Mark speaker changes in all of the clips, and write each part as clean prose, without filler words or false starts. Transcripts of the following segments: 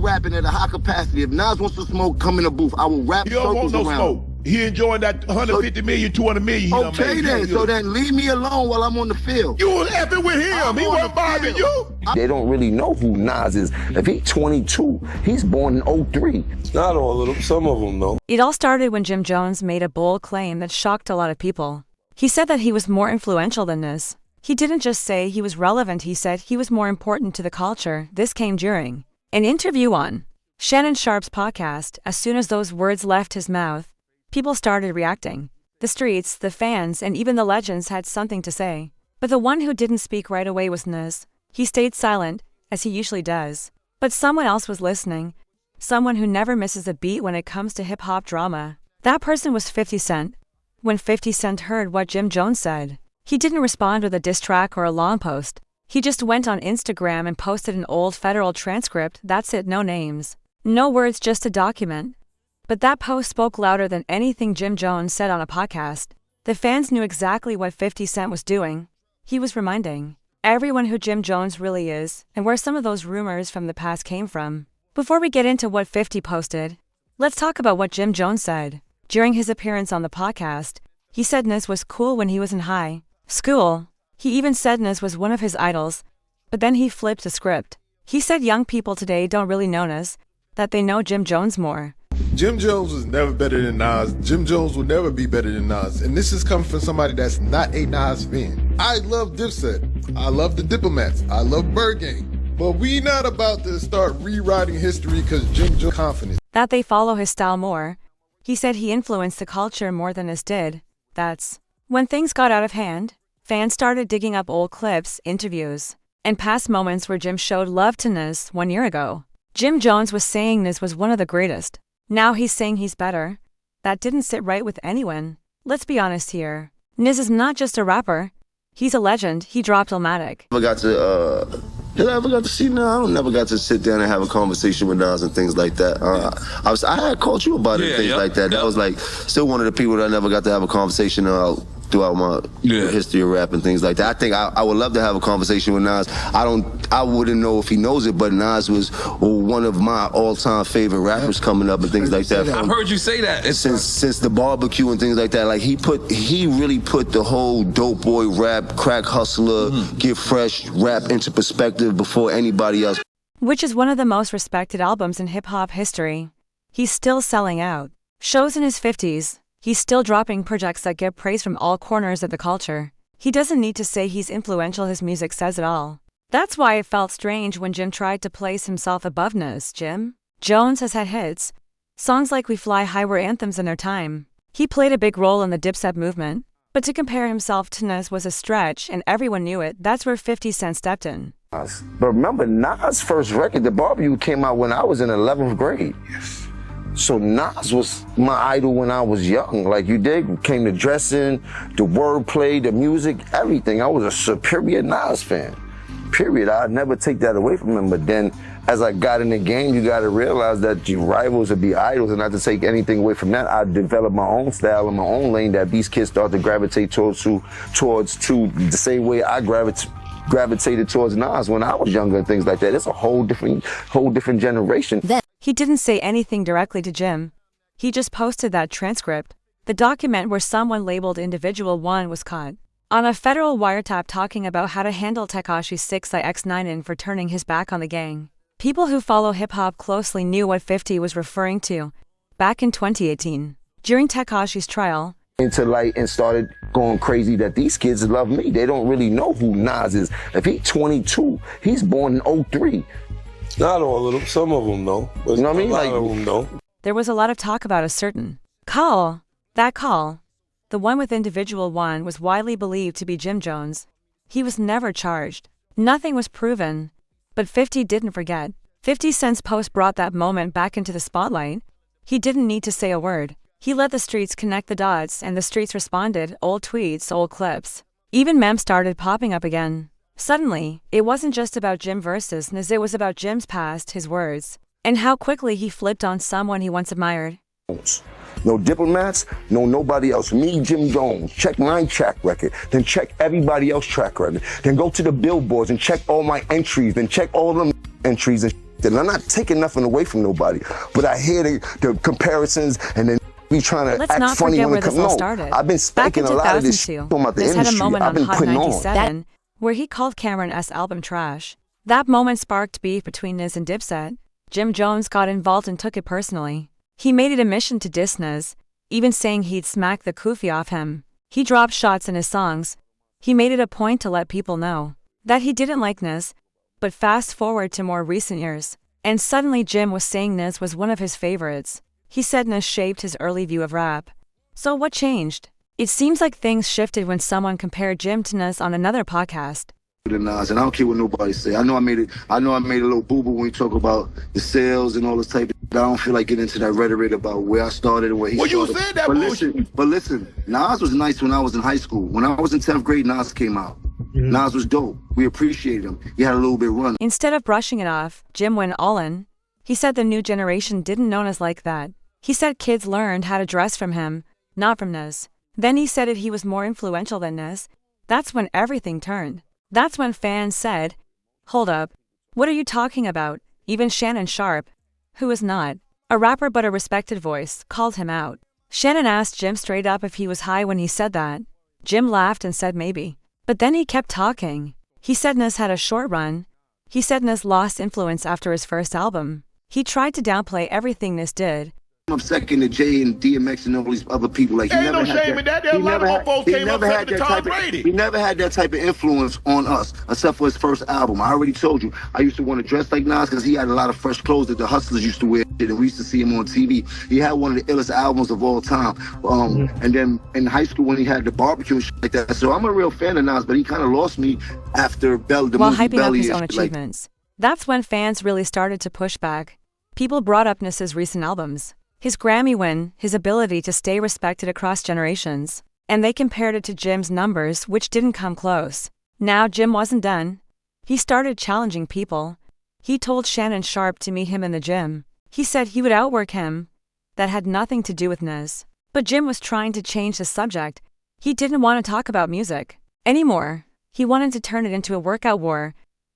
Speaker 1: rapping at a high capacity. If Nas wants to smoke, come in the booth. I will rap
Speaker 2: You don't want
Speaker 1: circles
Speaker 2: no
Speaker 1: around.
Speaker 2: smoke. He enjoying that 150 million, 200 million he done
Speaker 1: Okay
Speaker 2: made.
Speaker 1: then, so then leave me alone while I'm on the field.
Speaker 2: You was effing with him. He wasn't bothering you.
Speaker 3: They don't really know who Nas is. If he's 22, he's born in 03.
Speaker 4: Not all of them, some of them though.
Speaker 5: It all started when Jim Jones made a bold claim that shocked a lot of people. He said that he was more influential than Nas. He didn't just say he was relevant, he said he was more important to the culture. This came during an interview on Shannon Sharpe's podcast. As soon as those words left his mouth, people started reacting. The streets, the fans, and even the legends had something to say. But the one who didn't speak right away was Nas. He stayed silent, as he usually does. But someone else was listening. Someone who never misses a beat when it comes to hip-hop drama. That person was 50 Cent. When 50 Cent heard what Jim Jones said, he didn't respond with a diss track or a long post. He just went on Instagram and posted an old federal transcript. That's it, no names. No words, just a document. But that post spoke louder than anything Jim Jones said on a podcast. The fans knew exactly what 50 Cent was doing. He was reminding everyone who Jim Jones really is and where some of those rumors from the past came from. Before we get into what 50 posted, let's talk about what Jim Jones said. During his appearance on the podcast, he said Nas was cool when he was in high school. He even said Nas was one of his idols. But then he flipped the script. He said young people today don't really know Nas, that they know Jim Jones more.
Speaker 4: Jim Jones was never better than Nas. Jim Jones will never be better than Nas. And this is coming from somebody that's not a Nas fan. I love Dipset. I love the Diplomats. I love Bird Gang. But we not about to start rewriting history because Jim Jones confident.
Speaker 5: That they follow his style more. He said he influenced the culture more than Nas did. That's when things got out of hand. Fans started digging up old clips, interviews, and past moments where Jim showed love to Nas 1 year ago. Jim Jones was saying Nas was one of the greatest. Now he's saying he's better. That didn't sit right with anyone. Let's be honest here. Nas is not just a rapper. He's a legend. He dropped Illmatic.
Speaker 1: Did I ever got to see Nas? I never got to sit down and have a conversation with Nas and things like that. I had called you about it and things like that. That was like still one of the people that I never got to have a conversation throughout my history of rap and things like that. I think I would love to have a conversation with Nas. I wouldn't know if he knows it, but Nas was one of my all-time favorite rappers coming up and things like that.
Speaker 6: I've heard you say that.
Speaker 1: Since the barbecue and things like that. Like he really put the whole dope boy rap, crack hustler, get fresh rap into perspective before anybody else.
Speaker 5: Which is one of the most respected albums in hip-hop history. He's still selling out. Shows in his 50s. He's still dropping projects that get praise from all corners of the culture. He doesn't need to say he's influential, his music says it all. That's why it felt strange when Jim tried to place himself above Nas. Jim Jones has had hits. Songs like We Fly High were anthems in their time. He played a big role in the Dipset movement. But to compare himself to Nas was a stretch, and everyone knew it. That's where 50 Cent stepped in.
Speaker 3: But remember, Nas' first record, The Barbecue, came out when I was in 11th grade.
Speaker 4: Yes.
Speaker 3: So Nas was my idol when I was young. Like you did, came to dressing, the wordplay, the music, everything. I was a superior Nas fan, period. I'd never take that away from him. But then as I got in the game, you got to realize that your rivals would be idols, and not to take anything away from that. I developed my own style and my own lane that these kids start to gravitate towards the same way I gravitated towards Nas when I was younger and things like that. It's a whole different generation.
Speaker 5: He didn't say anything directly to Jim. He just posted that transcript, the document where someone labeled Individual 1 was caught on a federal wiretap talking about how to handle Tekashi 6ix9ine for turning his back on the gang. People who follow hip-hop closely knew what 50 was referring to back in 2018. During Tekashi's trial,
Speaker 3: into light and started going crazy that these kids love me. They don't really know who Nas is. If he's 22, he's born in 03.
Speaker 4: Not all of them, some of them though.
Speaker 3: You know what I mean?
Speaker 4: A lot of them though.
Speaker 5: there was a lot of talk about a certain call. That call, the one with Individual 1, was widely believed to be Jim Jones. He was never charged. Nothing was proven. But 50 didn't forget. 50 Cent's post brought that moment back into the spotlight. He didn't need to say a word. He let the streets connect the dots, and the streets responded. Old tweets, old clips. Even memes started popping up again. Suddenly, it wasn't just about Jim versus Nas, it was about Jim's past, his words, and how quickly he flipped on someone he once admired.
Speaker 3: No diplomats, no nobody else. Me, Jim Jones. Check my track record, then check everybody else's track record. Then go to the billboards and check all my entries, then check all them entries and And I'm not taking nothing away from nobody, but I hear the comparisons and then be trying to
Speaker 5: Let's
Speaker 3: act
Speaker 5: not
Speaker 3: funny
Speaker 5: forget
Speaker 3: when
Speaker 5: where
Speaker 3: it
Speaker 5: this
Speaker 3: comes.
Speaker 5: all
Speaker 3: No,
Speaker 5: started.
Speaker 3: I've been
Speaker 5: Back in
Speaker 3: spanking a lot of this shit
Speaker 5: 2002,
Speaker 3: about the
Speaker 5: Niz had a
Speaker 3: industry.
Speaker 5: moment
Speaker 3: I've
Speaker 5: on
Speaker 3: been
Speaker 5: Hot
Speaker 3: putting on.
Speaker 5: 97 where he called Cameron's album trash. That moment sparked beef between Niz and Dipset. Jim Jones got involved and took it personally. He made it a mission to diss Niz, even saying he'd smack the kufi off him. He dropped shots in his songs. He made it a point to let people know that he didn't like Niz. But fast forward to more recent years, and suddenly Jim was saying Niz was one of his favorites. He said Niz shaped his early view of rap. So what changed? It seems like things shifted when someone compared Jim to Niz on another podcast.
Speaker 1: Nas, and I don't care what nobody say. I know I made a little boo-boo when we talk about the sales and all this type of. I don't feel like getting into that rhetoric about where I started and where he started.
Speaker 2: Well, you said that bullshit.
Speaker 1: But listen, Nas was nice when I was in high school. When I was in 10th grade, Nas came out. Nas was dope. We appreciated him. He had a little bit run.
Speaker 5: Instead of brushing it off, Jim went all in. He said the new generation didn't know Niz like that. He said kids learned how to dress from him, not from Niz. Then he said he was more influential than Niz. That's when everything turned. That's when fans said, "Hold up, what are you talking about?" Even Shannon Sharpe, who is not a rapper but a respected voice, called him out. Shannon asked Jim straight up if he was high when he said that. Jim laughed and said maybe. But then he kept talking. He said Niz had a short run. He said Niz lost influence after his first album. He tried to downplay everything Niz did.
Speaker 1: I'm second to Jay and DMX and all these other people. Like, he
Speaker 2: Ain't
Speaker 1: never
Speaker 2: no
Speaker 1: had
Speaker 2: shame in that. There a lot of folks came up second to Tom Brady.
Speaker 1: He never had that type of influence on us, except for his first album. I already told you, I used to want to dress like Nas because he had a lot of fresh clothes that the hustlers used to wear, and we used to see him on TV. He had one of the illest albums of all time. And then in high school when he had the barbecue and shit like that. So I'm a real fan of Nas, but he kind of lost me after the
Speaker 5: While
Speaker 1: movie
Speaker 5: hyping up
Speaker 1: Belly
Speaker 5: his
Speaker 1: and
Speaker 5: own
Speaker 1: shit like.
Speaker 5: achievements. That's when fans really started to push back. People brought up Niz's recent albums, his Grammy win, his ability to stay respected across generations, and they compared it to Jim's numbers, which didn't come close. Now Jim wasn't done. He started challenging people. He told Shannon Sharpe to meet him in the gym. He said he would outwork him. That had nothing to do with Niz. But Jim was trying to change the subject. He didn't want to talk about music anymore. He wanted to turn it into a workout war.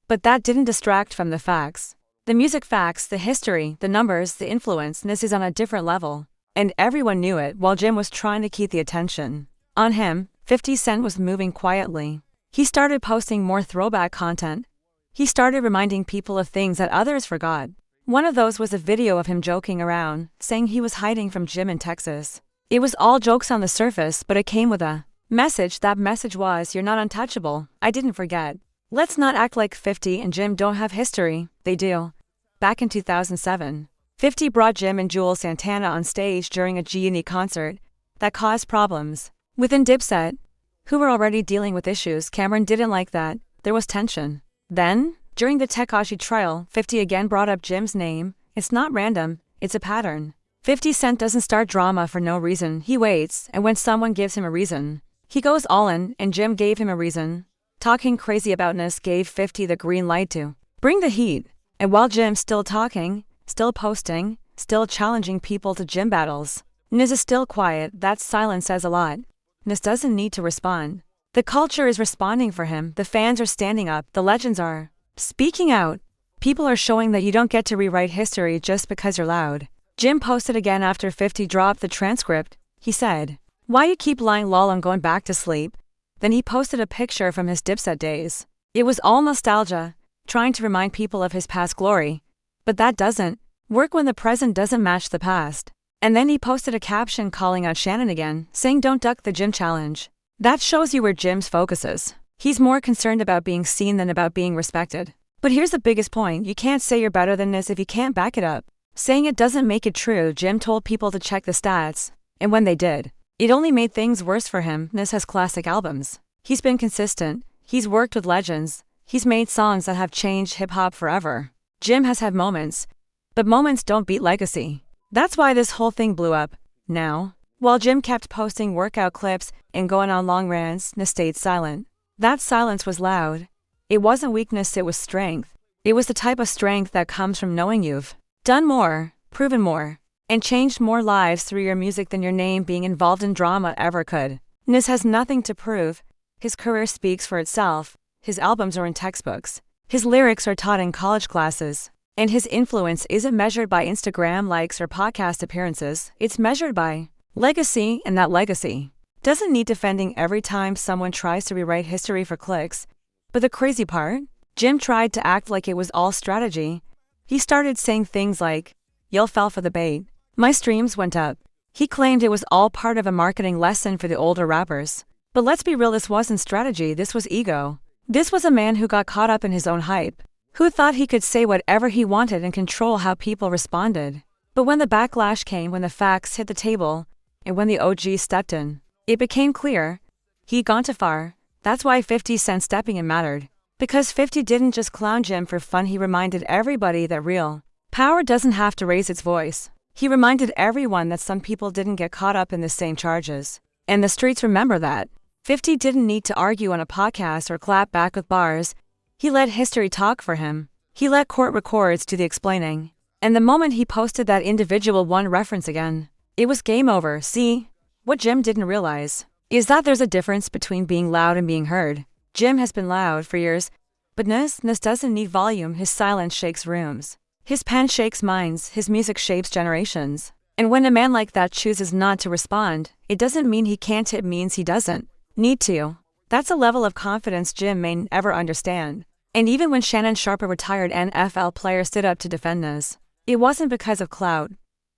Speaker 5: But that didn't distract from the facts. The music facts, the history, the numbers, the influence. Niz is on a different level. And everyone knew it while Jim was trying to keep the attention on him. 50 Cent was moving quietly. He started posting more throwback content. He started reminding people of things that others forgot. One of those was a video of him joking around, saying he was hiding from Jim in Texas. It was all jokes on the surface, but it came with a message. That message was, "You're not untouchable. I didn't forget." Let's not act like 50 and Jim don't have history. They do. Back in 2007, 50 brought Jim and Juelz Santana on stage during a G-Unit concert that caused problems. Within Dipset, who were already dealing with issues, Cameron didn't like that. There was tension. Then, during the Tekashi trial, 50 again brought up Jim's name. It's not random, it's a pattern. 50 Cent doesn't start drama for no reason. He waits, and when someone gives him a reason, he goes all in, and Jim gave him a reason. Talking crazy about Niz gave 50 the green light to bring the heat. And while Jim's still talking, still posting, still challenging people to gym battles, Niz is still quiet. That silence says a lot. Niz doesn't need to respond. The culture is responding for him. The fans are standing up. The legends are speaking out. People are showing that you don't get to rewrite history just because you're loud. Jim posted again after 50 dropped the transcript. He said, "Why you keep lying lol on going back to sleep?" Then he posted a picture from his Dipset days. It was all nostalgia, trying to remind people of his past glory. But that doesn't work when the present doesn't match the past. And then he posted a caption calling out Shannon again, saying don't duck the gym challenge. That shows you where Jim's focus is. He's more concerned about being seen than about being respected. But here's the biggest point. You can't say you're better than this if you can't back it up. Saying it doesn't make it true. Jim told people to check the stats. And when they did, it only made things worse for him. Niz has classic albums. He's been consistent. He's worked with legends. He's made songs that have changed hip-hop forever. Jim has had moments. But moments don't beat legacy. That's why this whole thing blew up. Now, while Jim kept posting workout clips and going on long rants, Niz stayed silent. That silence was loud. It wasn't weakness, it was strength. It was the type of strength that comes from knowing you've done more, proven more, and changed more lives through your music than your name being involved in drama ever could. Niz has nothing to prove. His career speaks for itself. His albums are in textbooks. His lyrics are taught in college classes. And his influence isn't measured by Instagram likes or podcast appearances, it's measured by legacy, and that legacy doesn't need defending every time someone tries to rewrite history for clicks. But the crazy part? Jim tried to act like it was all strategy. He started saying things like, "Y'all fell for the bait. My streams went up." He claimed it was all part of a marketing lesson for the older rappers. But let's be real, this wasn't strategy, this was ego. This was a man who got caught up in his own hype, who thought he could say whatever he wanted and control how people responded. But when the backlash came, when the facts hit the table, and when the OG stepped in, it became clear he'd gone too far. That's why 50 Cent stepping in mattered. Because 50 didn't just clown Jim for fun, he reminded everybody that real power doesn't have to raise its voice. He reminded everyone that some people didn't get caught up in the same charges. And the streets remember that. 50 didn't need to argue on a podcast or clap back with bars. He let history talk for him. He let court records do the explaining. And the moment he posted that individual one reference again, it was game over. See? What Jim didn't realize is that there's a difference between being loud and being heard. Jim has been loud for years, but Nas doesn't need volume. His silence shakes rooms. His pen shakes minds, his music shapes generations. And when a man like that chooses not to respond, it doesn't mean he can't, it means he doesn't need to. That's a level of confidence Jim may never understand. And even when Shannon Sharpe, a retired NFL player, stood up to defend Nas, it wasn't because of clout.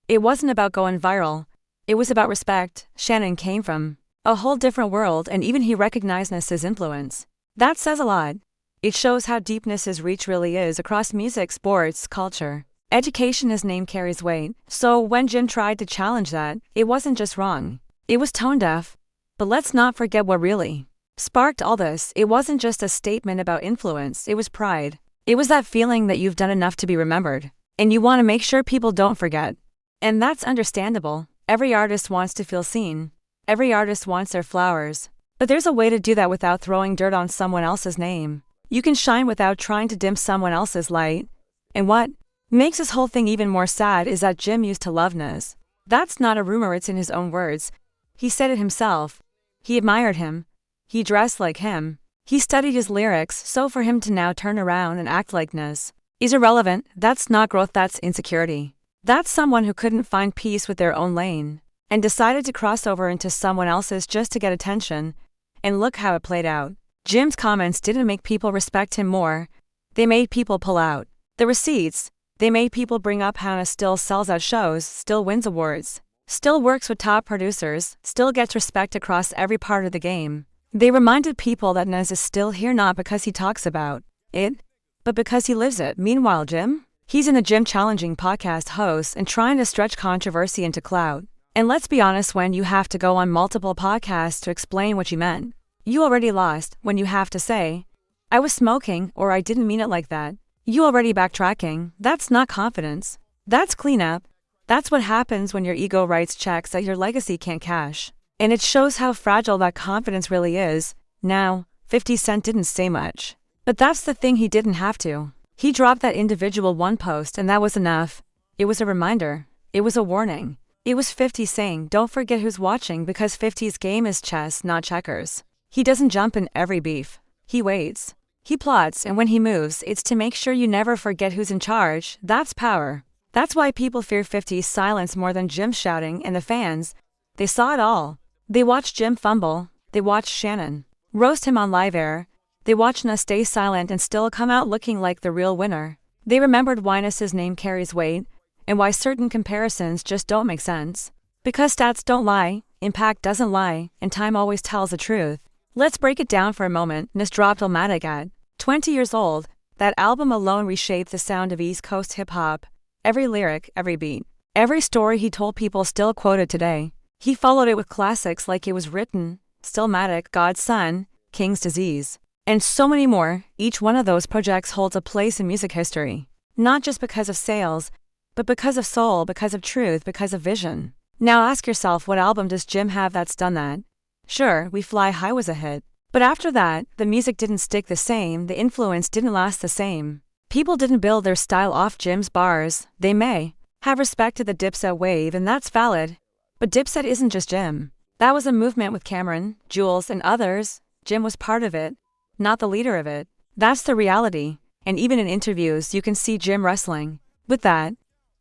Speaker 5: It wasn't about going viral. It was about respect. Shannon came from a whole different world, and even he recognized Nas's influence. That says a lot. It shows how deep Nas's reach really is across music, sports, culture, education. His name carries weight. So when Jim tried to challenge that, it wasn't just wrong. It was tone deaf. But let's not forget what really sparked all this. It wasn't just a statement about influence, it was pride. It was that feeling that you've done enough to be remembered, and you want to make sure people don't forget. And that's understandable. Every artist wants to feel seen. Every artist wants their flowers. But there's a way to do that without throwing dirt on someone else's name. You can shine without trying to dim someone else's light. And what makes this whole thing even more sad is that Jim used to love Nas. That's not a rumor, it's in his own words. He said it himself. He admired him. He dressed like him. He studied his lyrics, so for him to now turn around and act like Nas is irrelevant. That's not growth, that's insecurity. That's someone who couldn't find peace with their own lane and decided to cross over into someone else's just to get attention. And look how it played out. Jim's comments didn't make people respect him more. They made people pull out the receipts. They made people bring up how Nas still sells out shows, still wins awards, still works with top producers, still gets respect across every part of the game. They reminded people that Nas is still here not because he talks about it, but because he lives it. Meanwhile, Jim? He's in the gym challenging podcast hosts and trying to stretch controversy into clout. And let's be honest, when you have to go on multiple podcasts to explain what you meant, you already lost. When you have to say, "I was smoking," or "I didn't mean it like that," you already backtracking. That's not confidence. That's cleanup. That's what happens when your ego writes checks that your legacy can't cash. And it shows how fragile that confidence really is. Now, 50 Cent didn't say much. But that's the thing, he didn't have to. He dropped that individual one post and that was enough. It was a reminder. It was a warning. It was 50 saying, don't forget who's watching, because 50's game is chess, not checkers. He doesn't jump in every beef. He waits. He plots, and when he moves, it's to make sure you never forget who's in charge. That's power. That's why people fear 50's silence more than Jim's shouting, and the fans, they saw it all. They watched Jim fumble. They watched Shannon roast him on Live Air. They watched Nas stay silent and still come out looking like the real winner. They remembered why Nas's name carries weight, and why certain comparisons just don't make sense. Because stats don't lie, impact doesn't lie, and time always tells the truth. Let's break it down for a moment. Nas dropped Illmatic at 20 years old. That album alone reshaped the sound of East Coast hip-hop. Every lyric, every beat, every story he told, people still quoted today. He followed it with classics like It Was Written, Stillmatic, God's Son, King's Disease, and so many more. Each one of those projects holds a place in music history. Not just because of sales, but because of soul, because of truth, because of vision. Now ask yourself, what album does Jim have that's done that? Sure, We Fly High was a hit. But after that, the music didn't stick the same, the influence didn't last the same. People didn't build their style off Jim's bars. They may have respected the Dipset wave, and that's valid. But Dipset isn't just Jim. That was a movement with Cameron, Jules, and others. Jim was part of it, not the leader of it. That's the reality. and even in interviews you can see Jim wrestling with that.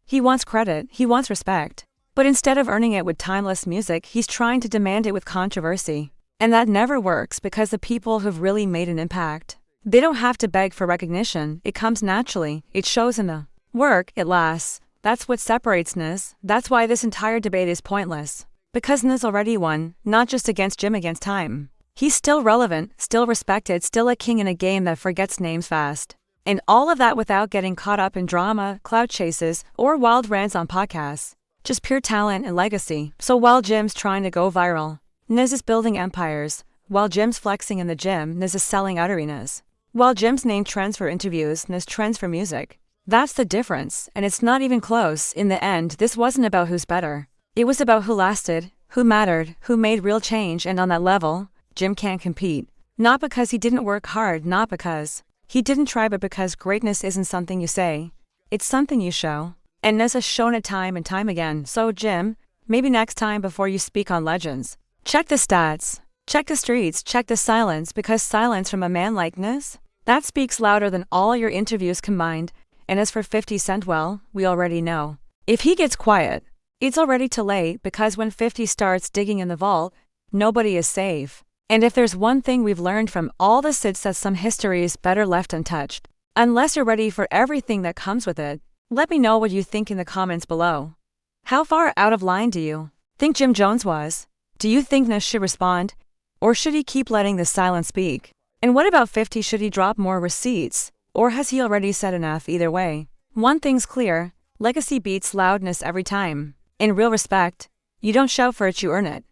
Speaker 5: He wants credit, he wants respect. But instead of earning it with timeless music, he's trying to demand it with controversy. And that never works because the people who've really made an impact, they don't have to beg for recognition, it comes naturally, it shows in the work, it lasts. That's what separates Nas. That's why this entire debate is pointless. Because Nas already won, not just against Jim, against time. He's still relevant, still respected, still a king in a game that forgets names fast. And all of that without getting caught up in drama, clout chases, or wild rants on podcasts. Just pure talent and legacy. So while Jim's trying to go viral, Nas is building empires. While Jim's flexing in the gym, Nas is selling out arenas. While Jim's name trends for interviews, Nas trends for music. That's the difference, and it's not even close. In the end, this wasn't about who's better. It was about who lasted, who mattered, who made real change, and on that level, Jim can't compete. Not because he didn't work hard, not because he didn't try, but because greatness isn't something you say. It's something you show. And Nas has shown it time and time again. So Jim, maybe next time before you speak on legends, check the stats, check the streets, check the silence, because silence from a man like Nas, that speaks louder than all your interviews combined. And as for 50 Cent, well, we already know. If he gets quiet, it's already too late, because when 50 starts digging in the vault, nobody is safe. And if there's one thing we've learned from all this, it's that some history is better left untouched. Unless you're ready for everything that comes with it. Let me know what you think in the comments below. How far out of line do you think Jim Jones was? Do you think Nas should respond? Or should he keep letting the silence speak? And what about 50? Should he drop more receipts? Or has he already said enough? Either way, one thing's clear, legacy beats loudness every time. In real respect, you don't shout for it, you earn it.